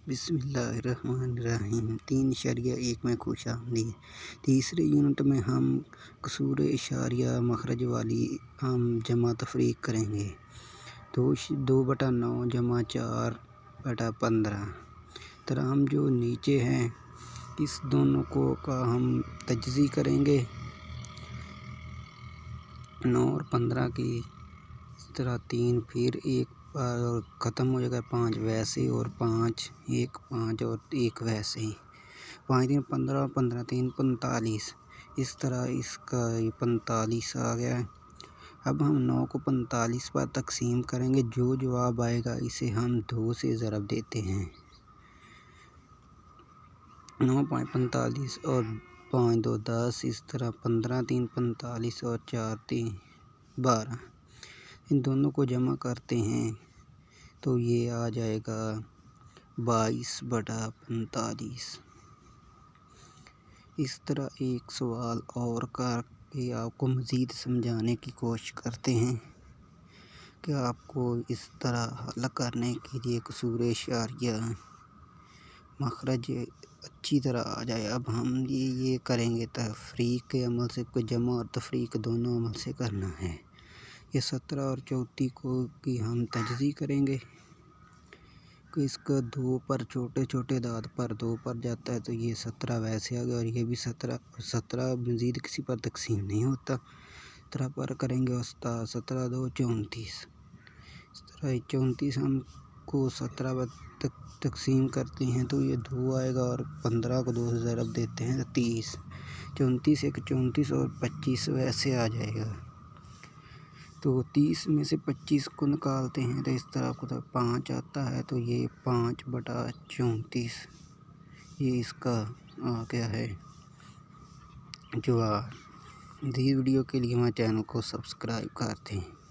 बिस्मिल्लाहिर्रहमानिर्रहीम 3.1 में खुश आमदीद। तीसरे यूनिट में हम कसूर इशारिया मखरज वाली जमा तफरीक करेंगे। 2/9 जमा 4/15 तरह हम जो नीचे हैं इस दोनों को का हम तजज़ी करेंगे। 9 और 15 की इस तरह 3 फिर एक और ख़त्म हो जाएगा 5 वैसे और 5 1 5 और 1 वैसे ही 5 3 15 15 3 45 इस तरह इसका 45 आ गया है। अब हम 9 को 45 पर तकसीम करेंगे। जो जवाब आएगा इसे हम 2 से ज़रब देते हैं। 9 5 45 और 5 2 10 इस तरह 15 3 45 और 4 3 12 इन दोनों को जमा करते हैं तो ये आ जाएगा 22/45। इस तरह एक सवाल और करके आपको मज़ीद समझाने की कोशिश करते हैं कि आपको इस तरह हल करने के लिए कसूर इशारिया मखरज अच्छी तरह आ जाए। अब हम ये करेंगे तफरीक के अमल से, कोई जमा और तफरीक दोनों अमल से करना है। ये 17 और 34 को की हम तजज़ी करेंगे कि इसका 2 पर छोटे छोटे दाद पर 2 पर जाता है तो ये 17 वैसे आ गया और ये भी 17 मज़ीद किसी पर तकसीम नहीं होता। 17 पर करेंगे उस्ताद 17 2 34 इस तरह 34 हम को 17 पर तकसीम करते हैं तो ये 2 आएगा और 15 को 2 से ज़रब देते हैं तो 30 34 1 34 और 25 वैसे आ जाएगा। तो 30 में से 25 को निकालते हैं तो इस तरह को 5 आता है तो ये 5/34 ये इसका आ गया है जवाब। इस वीडियो के लिए हमारे चैनल को सब्सक्राइब करते हैं।